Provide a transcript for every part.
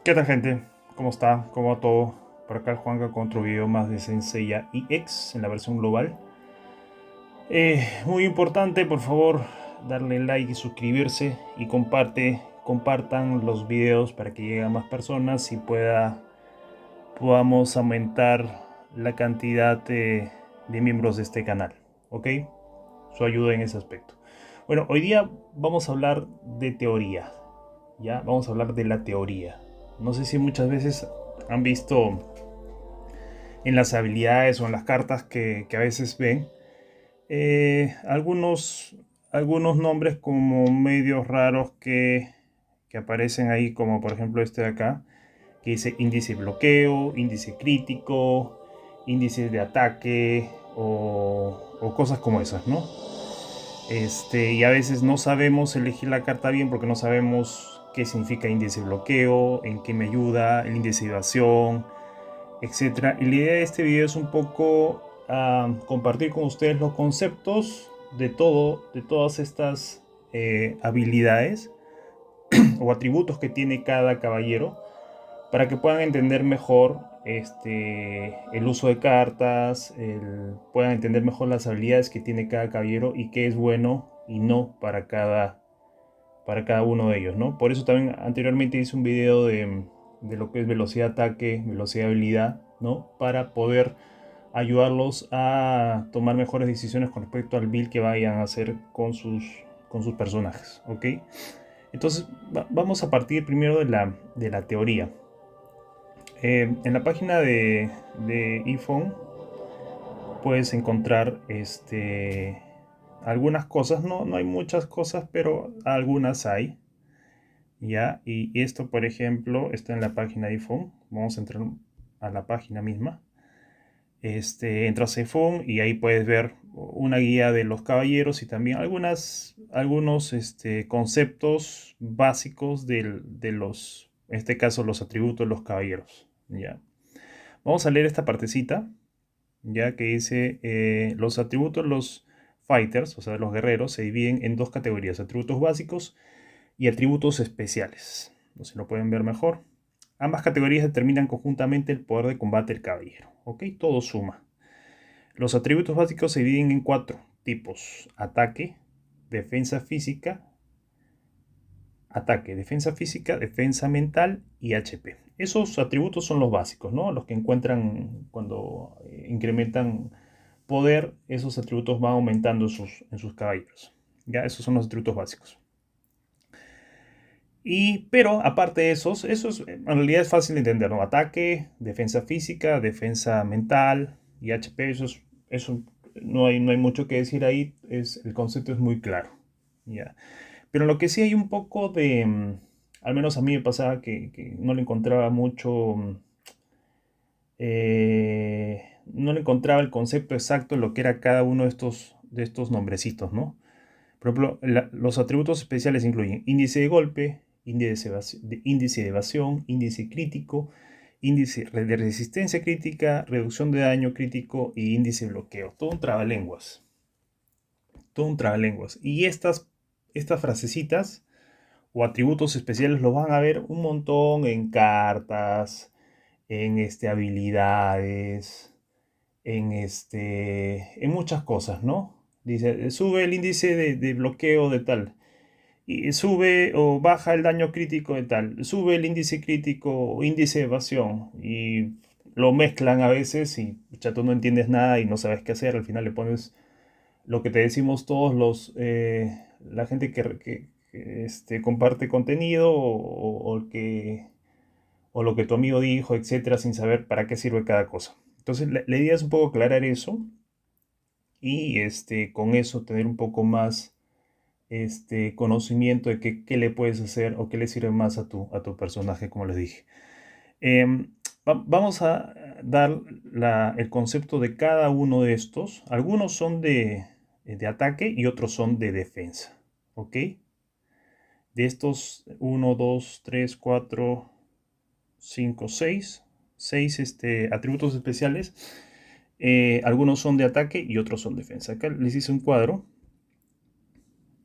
¿Qué tal, gente? ¿Cómo está? ¿Cómo va todo? Por acá el Juanca con otro video más de Senseiya EX en la versión global. Muy importante, por favor, darle like y suscribirse y compartan los videos para que lleguen a más personas y podamos aumentar la cantidad de miembros de este canal, ¿ok? Su ayuda en ese aspecto. Bueno, hoy día vamos a hablar de teoría, ¿ya? Vamos a hablar de la teoría. No sé si muchas veces han visto en las habilidades o en las cartas que a veces ven algunos nombres como medios raros que aparecen ahí, como por ejemplo este de acá, que dice índice bloqueo, índice crítico, índice de ataque o cosas como esas, ¿no? Y a veces no sabemos elegir la carta bien porque no sabemos qué significa índice de bloqueo, en qué me ayuda, el índice de evasión, etcétera. Y la idea de este video es un poco compartir con ustedes los conceptos de todas estas habilidades o atributos que tiene cada caballero para que puedan entender mejor el uso de cartas, puedan entender mejor las habilidades que tiene cada caballero y qué es bueno y no para cada uno de ellos, ¿no? Por eso también anteriormente hice un video de lo que es velocidad de ataque, velocidad de habilidad, ¿no? Para poder ayudarlos a tomar mejores decisiones con respecto al build que vayan a hacer con sus personajes, ¿ok? Entonces vamos a partir primero de la teoría. En la página de iPhone puedes encontrar algunas cosas, no hay muchas cosas, pero algunas hay. ¿Ya? Y esto, por ejemplo, está en la página de iPhone. Vamos a entrar a la página misma. Entras a iPhone y ahí puedes ver una guía de los caballeros y también algunos conceptos básicos de los, en este caso, los atributos de los caballeros. ¿Ya? Vamos a leer esta partecita, ya que dice, los atributos, los fighters, o sea, los guerreros, se dividen en dos categorías, atributos básicos y atributos especiales. No sé si lo pueden ver mejor. Ambas categorías determinan conjuntamente el poder de combate del caballero. ¿Ok? Todo suma. Los atributos básicos se dividen en cuatro tipos: defensa física, defensa mental y HP. Esos atributos son los básicos, ¿no? Los que encuentran cuando incrementan poder, esos atributos van aumentando en sus caballeros. Ya, esos son los atributos básicos. Pero aparte de esos en realidad es fácil de entender, ¿no? Ataque, defensa física, defensa mental y HP, eso no hay mucho que decir ahí, el concepto es muy claro, ¿ya? Pero lo que sí hay un poco al menos a mí me pasaba que no le encontraba mucho, no le encontraba el concepto exacto de lo que era cada uno de estos nombrecitos, ¿no? Por ejemplo, los atributos especiales incluyen índice de golpe, índice de evasión, índice crítico, índice de resistencia crítica, reducción de daño crítico y índice de bloqueo. Todo un trabalenguas. Todo un trabalenguas. Y estas frasecitas o atributos especiales los van a ver un montón en cartas, en habilidades, en muchas cosas, ¿no? Dice, sube el índice de bloqueo de tal, y sube o baja el daño crítico de tal, sube el índice crítico o índice de evasión, y lo mezclan a veces y ya tú no entiendes nada y no sabes qué hacer. Al final le pones lo que te decimos todos la gente que comparte contenido o lo que tu amigo dijo, etcétera, sin saber para qué sirve cada cosa. Entonces, la idea es un poco aclarar eso y con eso tener un poco más conocimiento de qué le puedes hacer o qué le sirve más a a tu personaje, como les dije. Vamos a dar el concepto de cada uno de estos. Algunos son de ataque y otros son de defensa. ¿Ok? De estos 1, 2, 3, 4, 5, 6 atributos especiales. Algunos son de ataque y otros son defensa. Acá les hice un cuadro.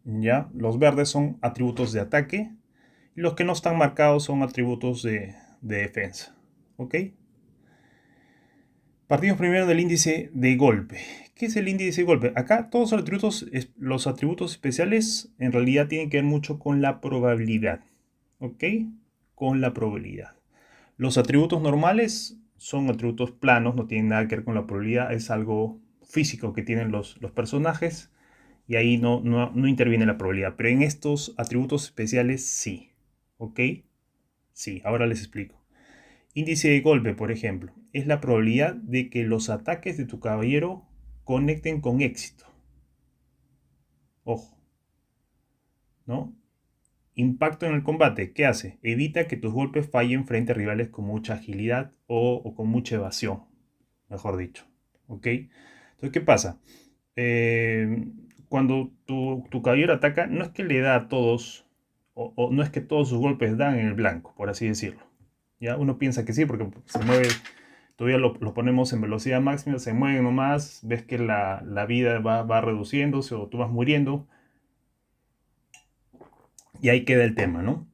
¿Ya? Los verdes son atributos de ataque y los que no están marcados son atributos de defensa. ¿Ok? Partimos primero del índice de golpe. ¿Qué es el índice de golpe? Acá todos los atributos especiales en realidad tienen que ver mucho con la probabilidad. ¿Ok? Con la probabilidad. Los atributos normales son atributos planos, no tienen nada que ver con la probabilidad, es algo físico que tienen los personajes y ahí no interviene la probabilidad. Pero en estos atributos especiales sí. ¿Ok? Sí, ahora les explico. Índice de golpe, por ejemplo, es la probabilidad de que los ataques de tu caballero conecten con éxito. Ojo, ¿no? Impacto en el combate, ¿qué hace? Evita que tus golpes fallen frente a rivales con mucha agilidad o con mucha evasión, mejor dicho. ¿Ok? Entonces, ¿qué pasa? Eh, Cuando tu caballero ataca, no es que le da a todos, o no es que todos sus golpes dan en el blanco, por así decirlo. ¿Ya? Uno piensa que sí, porque se mueve, todavía lo ponemos en velocidad máxima, se mueve nomás, ves que la vida va reduciéndose o tú vas muriendo, y ahí queda el tema, ¿no?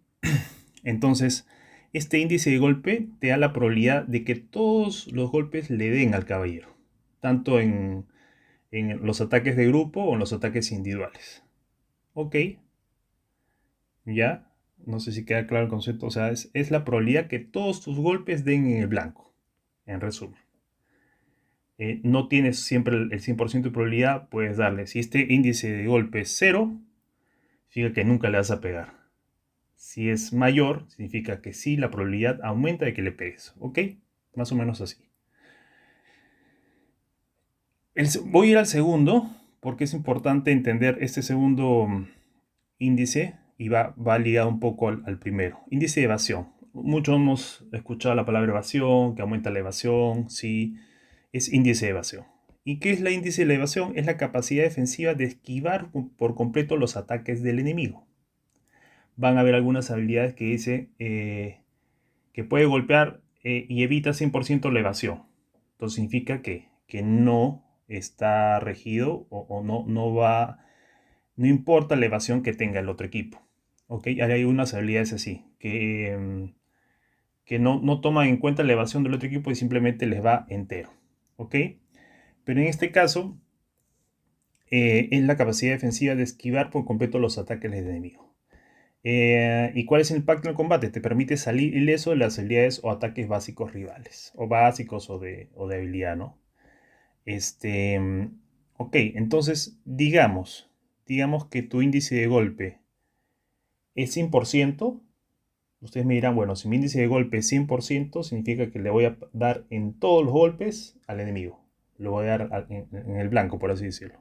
Entonces, este índice de golpe te da la probabilidad de que todos los golpes le den al caballero, tanto en los ataques de grupo o en los ataques individuales. Ok, ya, no sé si queda claro el concepto, o sea, es la probabilidad que todos tus golpes den en el blanco, en resumen. No tienes siempre el 100% de probabilidad, puedes darle. Si este índice de golpe es 0, significa que nunca le vas a pegar. Si es mayor, significa que sí, la probabilidad aumenta de que le pegues. ¿Ok? Más o menos así. Voy a ir al segundo, porque es importante entender este segundo índice y va ligado un poco al primero. Índice de evasión. Muchos hemos escuchado la palabra evasión, que aumenta la evasión, sí, es índice de evasión. ¿Y qué es la índice de la evasión? Es la capacidad defensiva de esquivar por completo los ataques del enemigo. Van a haber algunas habilidades que dice que puede golpear y evita 100% la evasión. Entonces significa que no está regido o no importa la evasión que tenga el otro equipo. ¿Ok? Hay unas habilidades así, que no toman en cuenta la evasión del otro equipo y simplemente les va entero. ¿Ok? Pero en este caso, es la capacidad defensiva de esquivar por completo los ataques del enemigo. ¿Y cuál es el impacto en el combate? Te permite salir ileso de las habilidades o ataques básicos rivales, o básicos o de habilidad, ¿no? Ok, entonces digamos que tu índice de golpe es 100%. Ustedes me dirán, bueno, si mi índice de golpe es 100%, significa que le voy a dar en todos los golpes al enemigo. Lo voy a dar en el blanco, por así decirlo.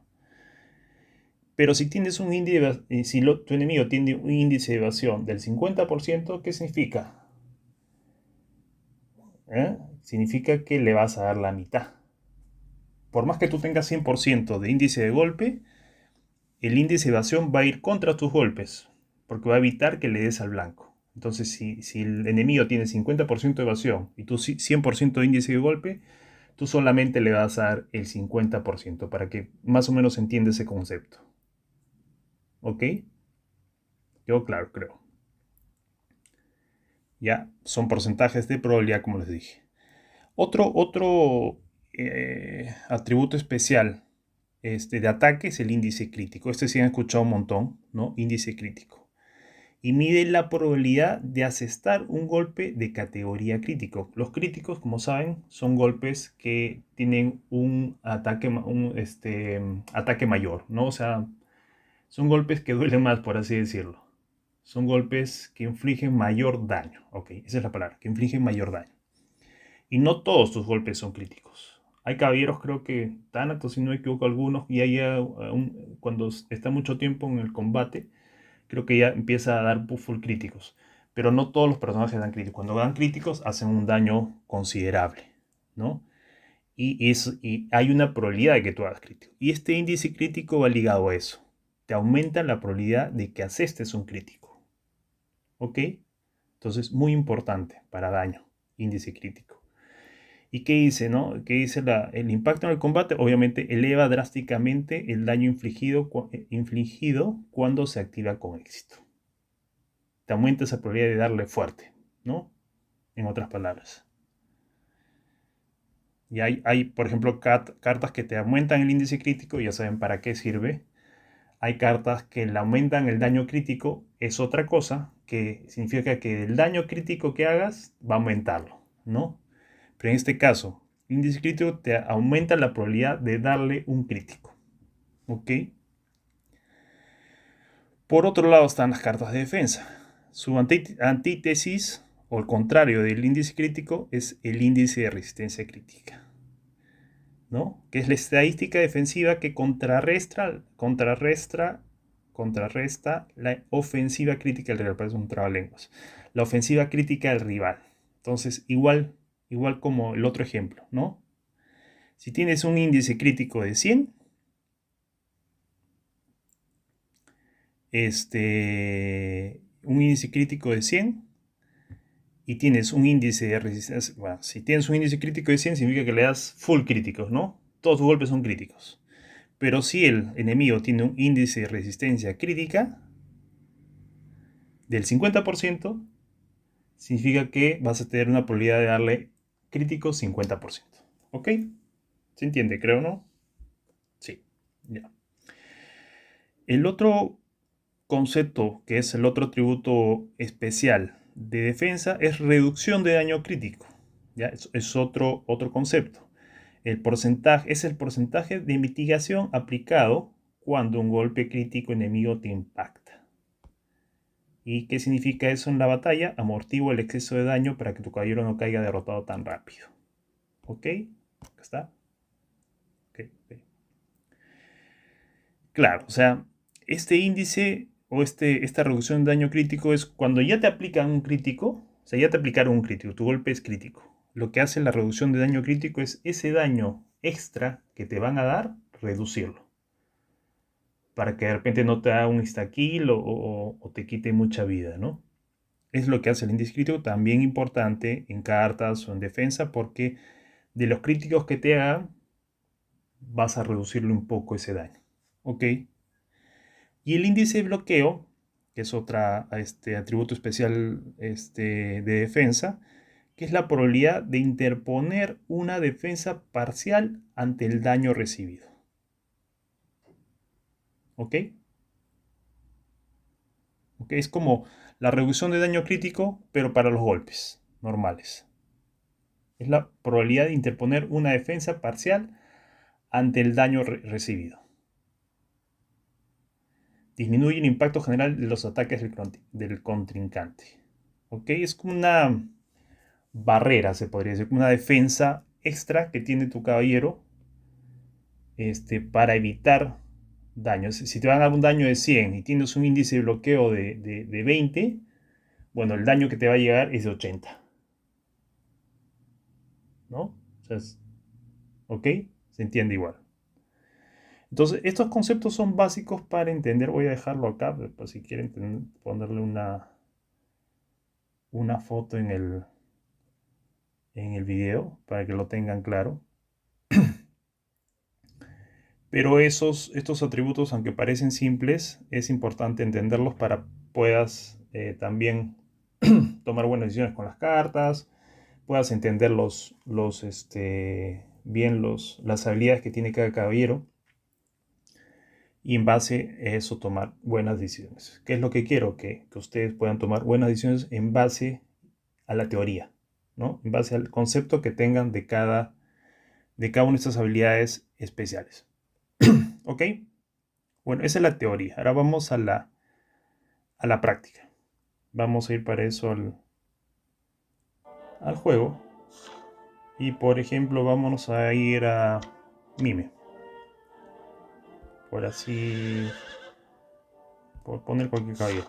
Pero si tienes un índice, si tu enemigo tiene un índice de evasión del 50%, ¿qué significa? Significa que le vas a dar la mitad. Por más que tú tengas 100% de índice de golpe, el índice de evasión va a ir contra tus golpes, porque va a evitar que le des al blanco. Entonces, si el enemigo tiene 50% de evasión y tú 100% de índice de golpe, tú solamente le vas a dar el 50%, para que más o menos entienda ese concepto. ¿Ok? Yo, claro, creo. Ya, son porcentajes de probabilidad, como les dije. Otro atributo especial de ataque es el índice crítico. Este sí han escuchado un montón, ¿no? Índice crítico. Y mide la probabilidad de asestar un golpe de categoría crítico. Los críticos, como saben, son golpes que tienen un ataque mayor, ¿no? O sea, son golpes que duelen más, por así decirlo. Son golpes que infligen mayor daño. Ok, esa es la palabra, que infligen mayor daño. Y no todos tus golpes son críticos. Hay caballeros, creo que Thanatos, si no me equivoco, algunos, y ahí cuando está mucho tiempo en el combate, creo que ya empieza a dar full críticos. Pero no todos los personajes dan críticos. Cuando dan críticos, hacen un daño considerable, ¿no? Y hay una probabilidad de que tú hagas crítico. Y este índice crítico va ligado a eso. Te aumenta la probabilidad de que asestes un crítico. ¿Ok? Entonces, muy importante para daño, índice crítico. ¿Y qué dice, no? ¿Qué dice el impacto en el combate? Obviamente eleva drásticamente el daño infligido cuando se activa con éxito. Te aumenta esa probabilidad de darle fuerte, ¿no? en otras palabras. Y hay por ejemplo, cartas que te aumentan el índice crítico, ya saben para qué sirve. Hay cartas que le aumentan el daño crítico, es otra cosa, que significa que el daño crítico que hagas va a aumentarlo, ¿no? Pero en este caso, índice crítico te aumenta la probabilidad de darle un crítico, ¿ok? Por otro lado están las cartas de defensa. Su antítesis, o el contrario del índice crítico, es el índice de resistencia crítica, ¿no? Que es la estadística defensiva que contrarresta la ofensiva crítica del rival. Parece un trabalenguas. La ofensiva crítica del rival. Entonces, igual como el otro ejemplo, ¿no? Si tienes un índice crítico de 100, un índice crítico de 100 y tienes un índice de resistencia, bueno, si tienes un índice crítico de 100 significa que le das full críticos, ¿no? Todos tus golpes son críticos. Pero si el enemigo tiene un índice de resistencia crítica del 50%, significa que vas a tener una probabilidad de darle críticos 50%. ¿Ok? ¿Se entiende, creo, no? Sí, ya. El otro concepto, que es el otro atributo especial de defensa, es reducción de daño crítico. ¿Ya? Es otro concepto. El porcentaje es el porcentaje de mitigación aplicado cuando un golpe crítico enemigo te impacta. ¿Y qué significa eso en la batalla? Amortigua el exceso de daño para que tu caballero no caiga derrotado tan rápido. ¿Ok? Acá está. Okay. Claro, o sea, este índice o esta reducción de daño crítico es cuando ya te aplican un crítico, o sea, ya te aplicaron un crítico, tu golpe es crítico. Lo que hace la reducción de daño crítico es ese daño extra que te van a dar, reducirlo. Para que de repente no te haga un insta-kill o te quite mucha vida, ¿no? Es lo que hace el índice crítico, también importante en cartas o en defensa, porque de los críticos que te hagan, vas a reducirle un poco ese daño. ¿Ok? Y el índice de bloqueo, que es otro atributo especial de defensa, que es la probabilidad de interponer una defensa parcial ante el daño recibido. ¿Ok? ¿Ok? Es como la reducción de daño crítico, pero para los golpes normales. Es la probabilidad de interponer una defensa parcial ante el daño recibido. Disminuye el impacto general de los ataques del contrincante. ¿Ok? Es como una barrera, se podría decir, como una defensa extra que tiene tu caballero para evitar daños. Si te van a dar un daño de 100 y tienes un índice de bloqueo de 20, bueno, el daño que te va a llegar es de 80. ¿No? O sea, ¿ok? Se entiende igual. Entonces, estos conceptos son básicos para entender. Voy a dejarlo acá, por si quieren ponerle una foto en el video para que lo tengan claro. Pero estos atributos, aunque parecen simples, es importante entenderlos para puedas también tomar buenas decisiones con las cartas, puedas entender bien las habilidades que tiene cada caballero y en base a eso tomar buenas decisiones. ¿Qué es lo que quiero? Que ustedes puedan tomar buenas decisiones en base a la teoría, ¿no? En base al concepto que tengan de cada una de estas habilidades especiales. ¿Ok? Bueno, esa es la teoría. Ahora vamos a la práctica. Vamos a ir para eso al juego. Y por ejemplo, vámonos a ir a Mime. Por poner cualquier caballero.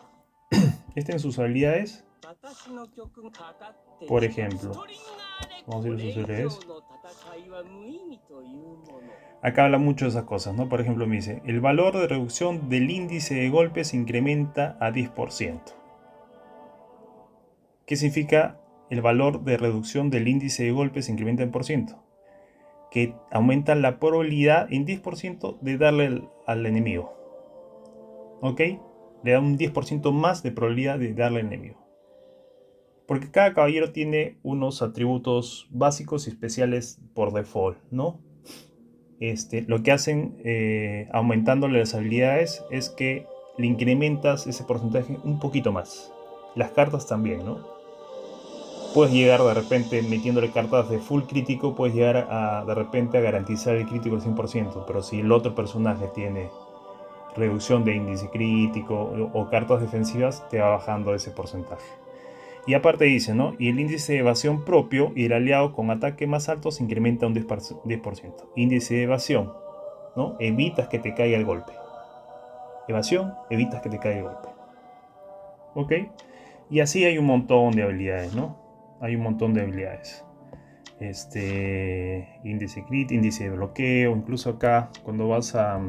En sus habilidades. Por ejemplo, vamos a ir a sus habilidades. Acá habla mucho de esas cosas, ¿no? Por ejemplo, me dice, el valor de reducción del índice de golpes se incrementa a 10%. ¿Qué significa el valor de reducción del índice de golpes se incrementa en por ciento? Que aumenta la probabilidad en 10% de darle al enemigo. ¿Ok? Le da un 10% más de probabilidad de darle al enemigo. Porque cada caballero tiene unos atributos básicos y especiales por default, ¿no? Lo que hacen aumentándole las habilidades es que le incrementas ese porcentaje un poquito más. Las cartas también, ¿no? Puedes llegar de repente metiéndole cartas de full crítico, puedes llegar de repente a garantizar el crítico al 100%, pero si el otro personaje tiene reducción de índice crítico o cartas defensivas, te va bajando ese porcentaje. Y aparte dice, ¿no? Y el índice de evasión propio y el aliado con ataque más alto se incrementa un 10%. Índice de evasión, ¿no? Evitas que te caiga el golpe. Evasión, evitas que te caiga el golpe. ¿Ok? Y así hay un montón de habilidades, ¿no? Hay un montón de habilidades. Índice crit, índice de bloqueo, incluso acá cuando vas a...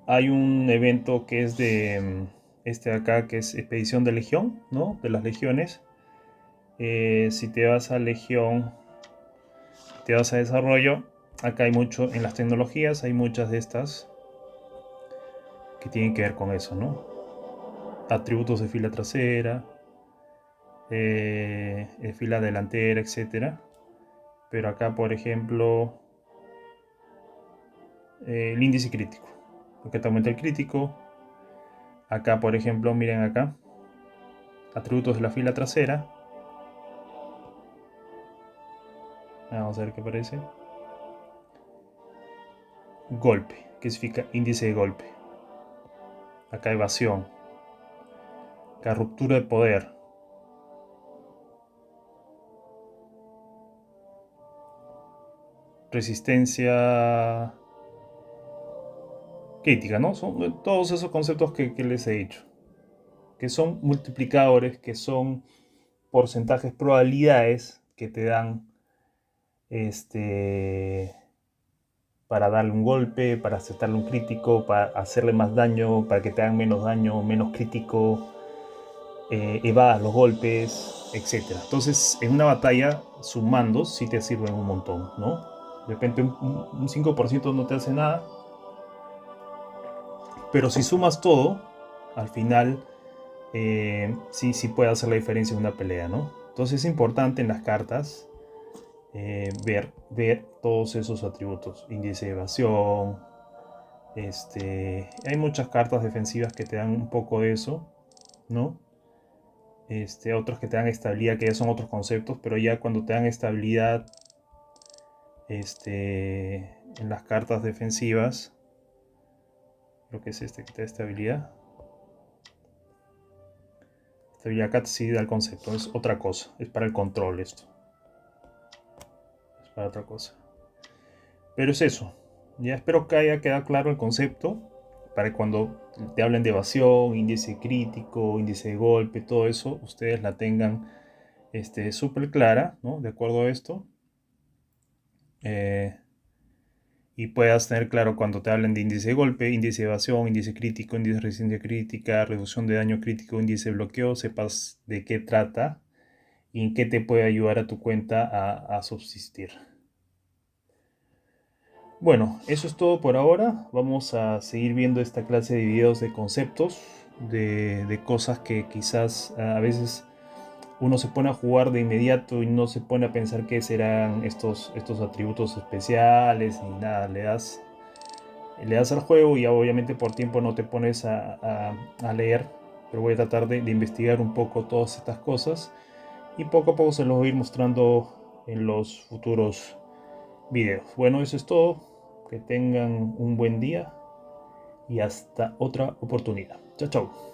Hay un evento que es de acá, que es Expedición de Legión, ¿no? De las legiones. Si te vas a Legión, te vas a Desarrollo, acá hay mucho, en las tecnologías hay muchas de estas que tienen que ver con eso, ¿no? Atributos de fila trasera, fila delantera, etcétera. Pero acá, por ejemplo, el índice crítico. Acá te aumenta el crítico. Acá, por ejemplo, miren acá. Atributos de la fila trasera. Vamos a ver qué aparece. Golpe, que significa índice de golpe. Acá evasión. Acá ruptura de poder. Resistencia crítica, ¿no? Son todos esos conceptos que les he dicho. Que son multiplicadores, que son porcentajes, probabilidades que te dan para darle un golpe, para aceptarle un crítico, para hacerle más daño, para que te hagan menos daño, menos crítico, evadas los golpes, etc. Entonces, en una batalla, sumando, sí te sirven un montón, ¿no? De repente un 5% no te hace nada, pero si sumas todo, al final sí puede hacer la diferencia en una pelea, ¿no? Entonces es importante en las cartas ver todos esos atributos. Índice de evasión. Hay muchas cartas defensivas que te dan un poco de eso, ¿no? Otros que te dan estabilidad, que ya son otros conceptos, pero ya cuando te dan estabilidad en las cartas defensivas, creo que es que te da estabilidad. Estabilidad acá sí da el concepto, es otra cosa, es para el control esto. Es para otra cosa. Pero es eso. Ya espero que haya quedado claro el concepto para que cuando te hablen de evasión, índice crítico, índice de golpe, todo eso, ustedes la tengan súper clara, ¿no? De acuerdo a esto. Y puedas tener claro cuando te hablen de índice de golpe, índice de evasión, índice crítico, índice de resistencia crítica, reducción de daño crítico, índice de bloqueo, sepas de qué trata y en qué te puede ayudar a tu cuenta a subsistir. Bueno, eso es todo por ahora. Vamos a seguir viendo esta clase de videos de conceptos, de cosas que quizás a veces uno se pone a jugar de inmediato y no se pone a pensar qué serán estos atributos especiales ni nada. Le das al juego y obviamente por tiempo no te pones a leer, pero voy a tratar de investigar un poco todas estas cosas y poco a poco se los voy a ir mostrando en los futuros videos. Bueno, eso es todo. Que tengan un buen día y hasta otra oportunidad. Chao, chao.